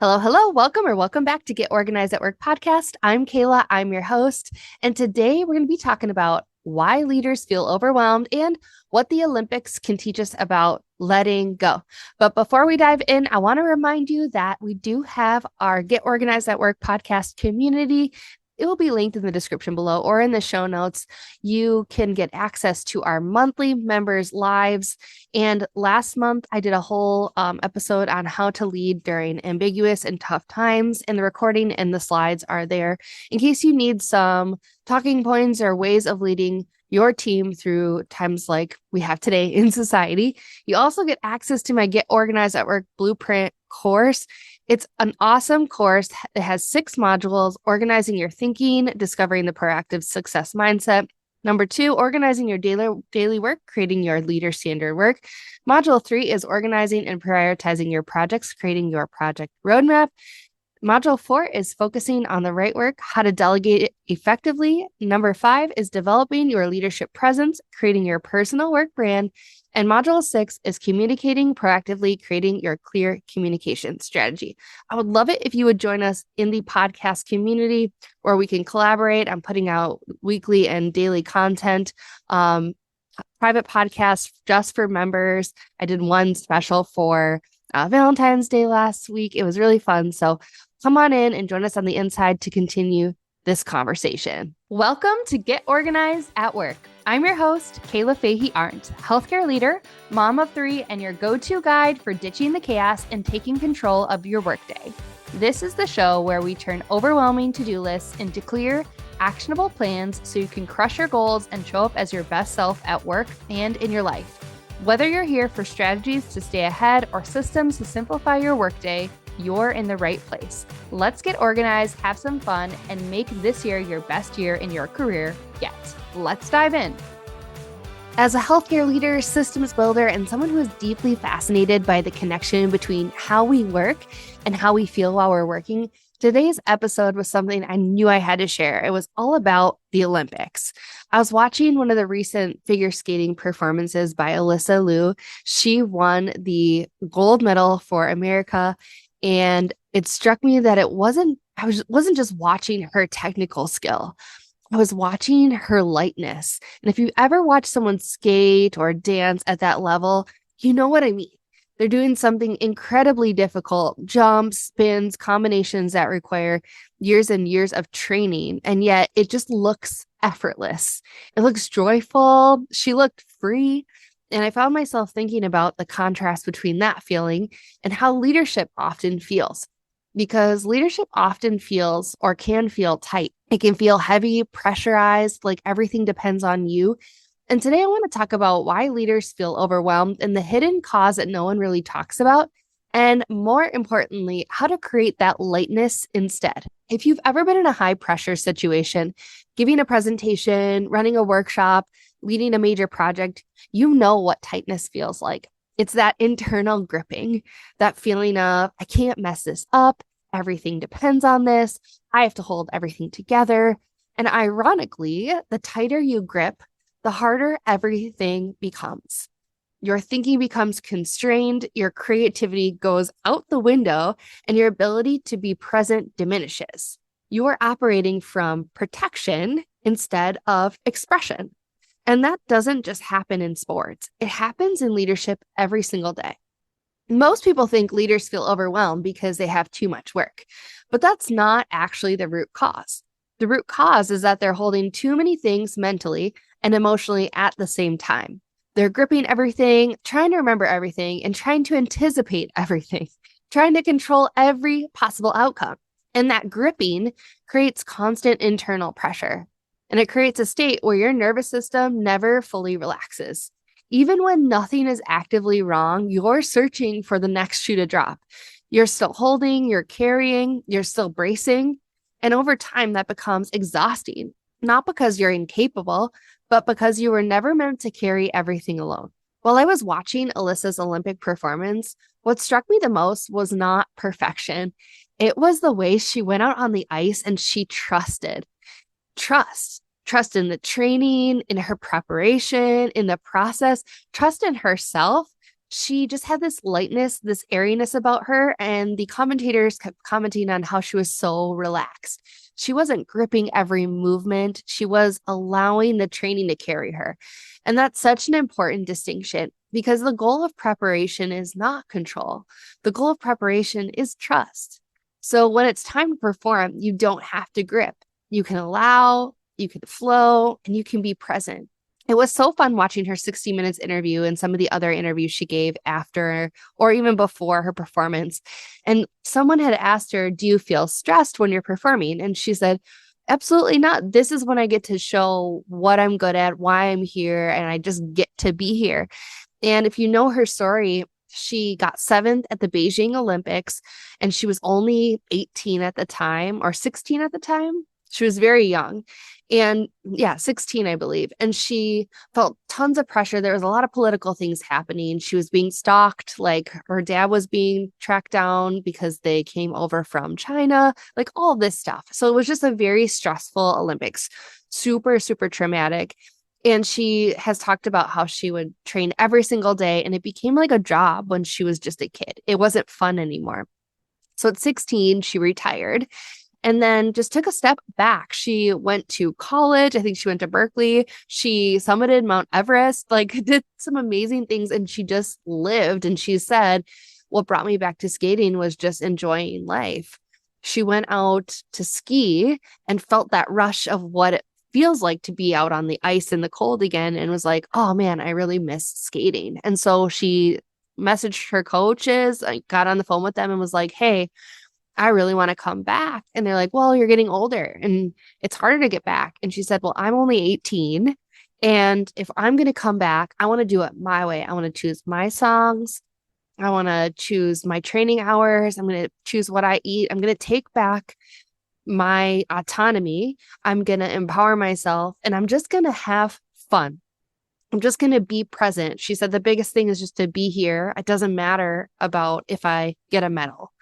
Hello, hello. Welcome back to Get Organized at Work podcast. I'm Kayla. I'm your host. And today we're going to be talking about why leaders feel overwhelmed and what the Olympics can teach us about letting go. But before we dive in, I want to remind you that we do have our Get Organized at Work podcast community. It will be linked in the description below or in the show notes. You can get access to our monthly members' lives. And last month, I did a whole episode on how to lead during ambiguous and tough times. And the recording and the slides are there in case you need some talking points or ways of leading your team through times like we have today in society. You also get access to my Get Organized at Work Blueprint course. It's an awesome course. It has 6 modules: organizing your thinking, discovering the proactive success mindset. Number 2, organizing your daily work, creating your leader standard work. Module 3 is organizing and prioritizing your projects, creating your project roadmap. Module 4 is focusing on the right work, how to delegate it effectively. Number 5 is developing your leadership presence, creating your personal work brand. And module 6 is communicating proactively, creating your clear communication strategy. I would love it if you would join us in the podcast community where we can collaborate. I'm putting out weekly and daily content, private podcasts just for members. I did one special for Valentine's Day last week. It was really fun. So come on in and join us on the inside to continue this conversation. Welcome to Get Organized at Work. I'm your host, Kayla Fahey-Ahrndt, healthcare leader, mom of 3, and your go-to guide for ditching the chaos and taking control of your workday. This is the show where we turn overwhelming to-do lists into clear, actionable plans so you can crush your goals and show up as your best self at work and in your life. Whether you're here for strategies to stay ahead or systems to simplify your workday, you're in the right place. Let's get organized, have some fun, and make this year your best year in your career yet. Let's dive in. As a healthcare leader, systems builder, and someone who is deeply fascinated by the connection between how we work and how we feel while we're working, today's episode was something I knew I had to share. It was all about the Olympics. I was watching one of the recent figure skating performances by Alysa Liu. She won the gold medal for America, and it struck me that I wasn't just watching her technical skill. I was watching her lightness. And if you ever watch someone skate or dance at that level, you know what I mean. They're doing something incredibly difficult, jumps, spins, combinations that require years and years of training. And yet it just looks effortless. It looks joyful. She looked free. And I found myself thinking about the contrast between that feeling and how leadership often feels. Because leadership often feels or can feel tight. It can feel heavy, pressurized, like everything depends on you. And today I want to talk about why leaders feel overwhelmed and the hidden cause that no one really talks about. And more importantly, how to create that lightness instead. If you've ever been in a high pressure situation, giving a presentation, running a workshop, leading a major project, you know what tightness feels like. It's that internal gripping, that feeling of, I can't mess this up. Everything depends on this. I have to hold everything together. And ironically, the tighter you grip, the harder everything becomes. Your thinking becomes constrained, your creativity goes out the window, and your ability to be present diminishes. You are operating from protection instead of expression. And that doesn't just happen in sports. It happens in leadership every single day. Most people think leaders feel overwhelmed because they have too much work, but that's not actually the root cause. The root cause is that they're holding too many things mentally and emotionally at the same time. They're gripping everything, trying to remember everything, and trying to anticipate everything, trying to control every possible outcome. And that gripping creates constant internal pressure. And it creates a state where your nervous system never fully relaxes. Even when nothing is actively wrong, you're searching for the next shoe to drop. You're still holding, you're carrying, you're still bracing. And over time, that becomes exhausting, not because you're incapable, but because you were never meant to carry everything alone. While I was watching Alysa's Olympic performance, what struck me the most was not perfection. It was the way she went out on the ice and she trusted. Trust in the training, in her preparation, in the process, trust in herself she just had this lightness, this airiness about her. And the commentators kept commenting on how she was so relaxed. She wasn't gripping every movement. She was allowing the training to carry her. And that's such an important distinction because the goal of preparation is not control. The goal of preparation is trust. So when it's time to perform, you don't have to grip. You can allow, you can flow, and you can be present. It was so fun watching her 60 Minutes interview and some of the other interviews she gave after or even before her performance. And someone had asked her, do you feel stressed when you're performing? And she said, absolutely not. This is when I get to show what I'm good at, why I'm here, and I just get to be here. And if you know her story, she got seventh at the Beijing Olympics, and she was only 18 at the time or 16 at the time. She was very young. And yeah, 16, I believe. And she felt tons of pressure. There was a lot of political things happening. She was being stalked. Like her dad was being tracked down because they came over from China, like all this stuff. So it was just a very stressful Olympics, super, super traumatic. And she has talked about how she would train every single day. And it became like a job when she was just a kid. It wasn't fun anymore. So at 16, she retired and then just took a step back. She went to college. I think she went to Berkeley. She summited Mount Everest, like did some amazing things. And she just lived. And she said, what brought me back to skating was just enjoying life. She went out to ski and felt that rush of what it feels like to be out on the ice in the cold again and was like, oh man, I really miss skating. And so she messaged her coaches, I got on the phone with them and was like, hey, I really want to come back. And they're like, well, you're getting older and it's harder to get back. And she said, well, I'm only 18. And if I'm going to come back, I want to do it my way. I want to choose my songs. I want to choose my training hours. I'm going to choose what I eat. I'm going to take back my autonomy. I'm going to empower myself and I'm just going to have fun. I'm just going to be present. She said the biggest thing is just to be here. It doesn't matter about if I get a medal.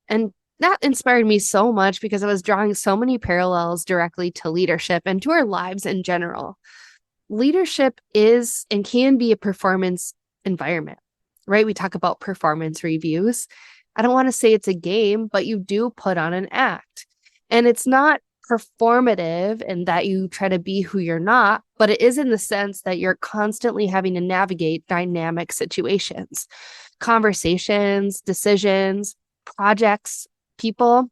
And that inspired me so much because I was drawing so many parallels directly to leadership and to our lives in general. Leadership is and can be a performance environment, right? We talk about performance reviews. I don't want to say it's a game, but you do put on an act. And it's not performative in that you try to be who you're not, but it is in the sense that you're constantly having to navigate dynamic situations, conversations, decisions, projects, people.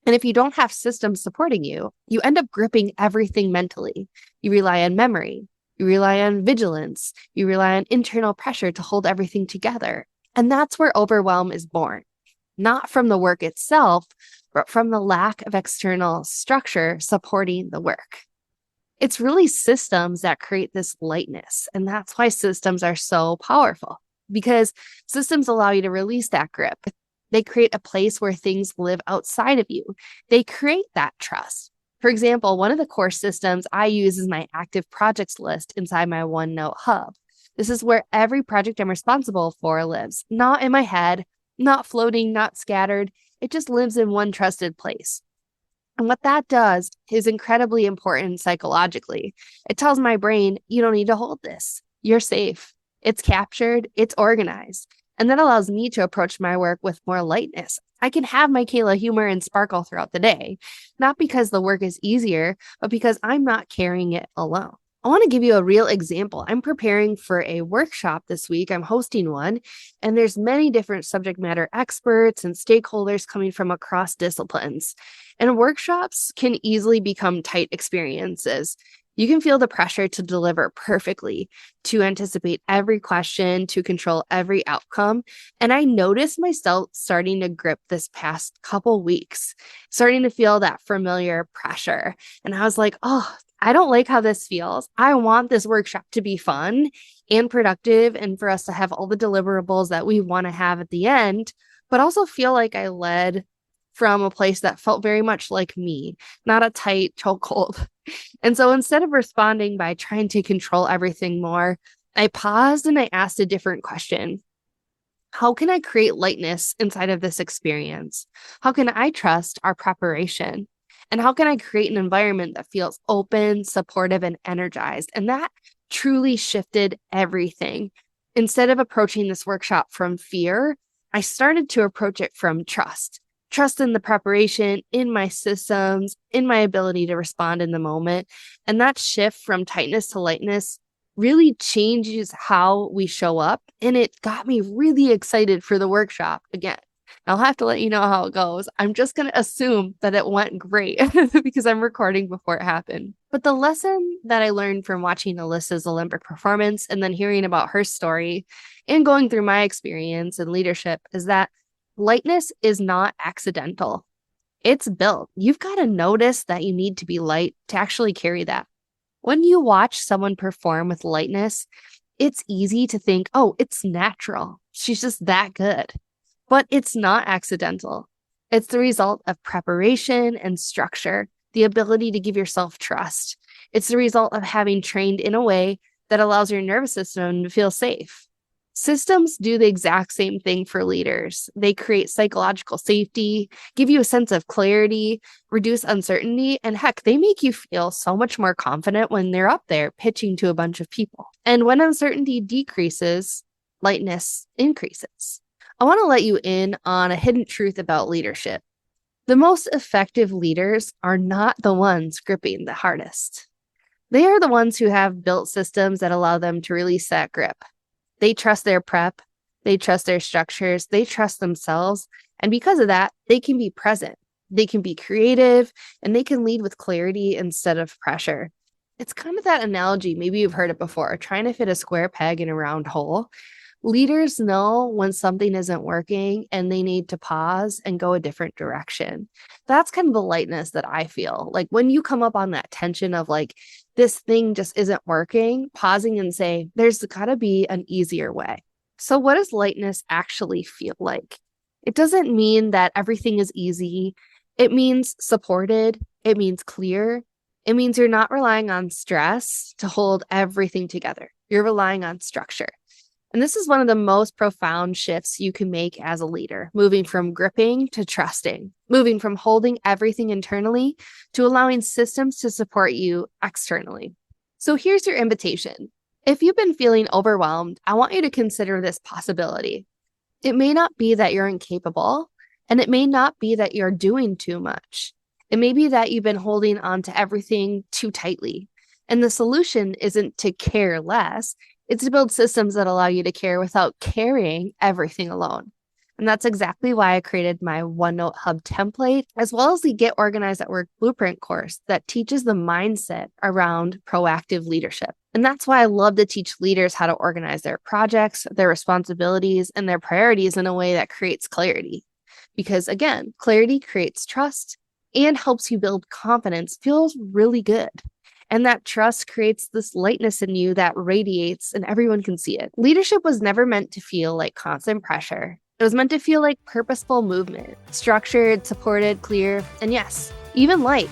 And if you don't have systems supporting you, you end up gripping everything mentally. You rely on memory, you rely on vigilance, you rely on internal pressure to hold everything together. And that's where overwhelm is born, not from the work itself, but from the lack of external structure supporting the work. It's really systems that create this lightness. And that's why systems are so powerful, because systems allow you to release that grip. They create a place where things live outside of you. They create that trust. For example, one of the core systems I use is my active projects list inside my OneNote hub. This is where every project I'm responsible for lives, not in my head, not floating, not scattered. It just lives in one trusted place. And what that does is incredibly important psychologically. It tells my brain, you don't need to hold this. You're safe. It's captured. It's organized. And that allows me to approach my work with more lightness. I can have my Kayla humor and sparkle throughout the day, not because the work is easier, but because I'm not carrying it alone. I want to give you a real example. I'm preparing for a workshop this week. I'm hosting one, and there's many different subject matter experts and stakeholders coming from across disciplines. And workshops can easily become tight experiences. You can feel the pressure to deliver perfectly, to anticipate every question, to control every outcome. And I noticed myself starting to grip this past couple weeks, starting to feel that familiar pressure. And I was like, oh, I don't like how this feels. I want this workshop to be fun and productive and for us to have all the deliverables that we want to have at the end, but also feel like I led from a place that felt very much like me, not a tight chokehold. And so instead of responding by trying to control everything more, I paused and I asked a different question. How can I create lightness inside of this experience? How can I trust our preparation? And how can I create an environment that feels open, supportive, and energized? And that truly shifted everything. Instead of approaching this workshop from fear, I started to approach it from trust. Trust in the preparation, in my systems, in my ability to respond in the moment. And that shift from tightness to lightness really changes how we show up. And it got me really excited for the workshop again. I'll have to let you know how it goes. I'm just going to assume that it went great because I'm recording before it happened. But the lesson that I learned from watching Alysa's Olympic performance and then hearing about her story and going through my experience in leadership is that lightness is not accidental. It's built. You've got to notice that you need to be light to actually carry that. When you watch someone perform with lightness, it's easy to think, oh, it's natural. She's just that good. But it's not accidental. It's the result of preparation and structure, the ability to give yourself trust. It's the result of having trained in a way that allows your nervous system to feel safe. Systems do the exact same thing for leaders. They create psychological safety, give you a sense of clarity, reduce uncertainty, and heck, they make you feel so much more confident when they're up there pitching to a bunch of people. And when uncertainty decreases, lightness increases. I want to let you in on a hidden truth about leadership. The most effective leaders are not the ones gripping the hardest. They are the ones who have built systems that allow them to release that grip. They trust their prep, they trust their structures, they trust themselves. And because of that, they can be present, they can be creative, and they can lead with clarity instead of pressure. It's kind of that analogy, maybe you've heard it before, trying to fit a square peg in a round hole. Leaders know when something isn't working and they need to pause and go a different direction. That's kind of the lightness that I feel. Like when you come up on that tension of like, this thing just isn't working, pausing and say, there's got to be an easier way. So what does lightness actually feel like? It doesn't mean that everything is easy. It means supported. It means clear. It means you're not relying on stress to hold everything together. You're relying on structure. And this is one of the most profound shifts you can make as a leader, moving from gripping to trusting, moving from holding everything internally to allowing systems to support you externally. So here's your invitation. If you've been feeling overwhelmed, I want you to consider this possibility. It may not be that you're incapable, and it may not be that you're doing too much. It may be that you've been holding on to everything too tightly. And the solution isn't to care less. It's to build systems that allow you to care without carrying everything alone. And that's exactly why I created my OneNote Hub template, as well as the Get Organized at Work Blueprint course that teaches the mindset around proactive leadership. And that's why I love to teach leaders how to organize their projects, their responsibilities, and their priorities in a way that creates clarity. Because again, clarity creates trust and helps you build confidence, feels really good. And that trust creates this lightness in you that radiates and everyone can see it. Leadership was never meant to feel like constant pressure. It was meant to feel like purposeful movement, structured, supported, clear, and yes, even light.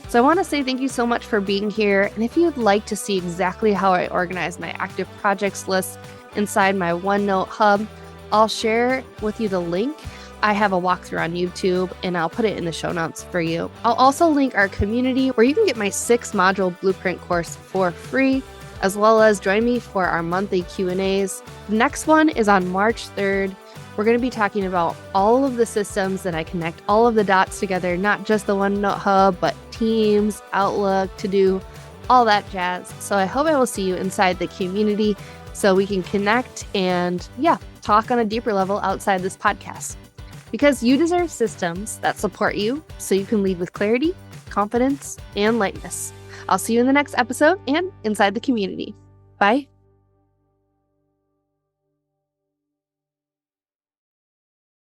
So I want to say thank you so much for being here. And if you'd like to see exactly how I organize my active projects list inside my OneNote Hub, I'll share with you the link. I have a walkthrough on YouTube and I'll put it in the show notes for you. I'll also link our community where you can get my 6-module blueprint course for free, as well as join me for our monthly Q&As. The next one is on March 3rd. We're going to be talking about all of the systems that I connect all of the dots together, not just the OneNote Hub, but Teams, Outlook, To-Do, all that jazz. So I hope I will see you inside the community so we can connect and talk on a deeper level outside this podcast. Because you deserve systems that support you so you can lead with clarity, confidence, and lightness. I'll see you in the next episode and inside the community. Bye.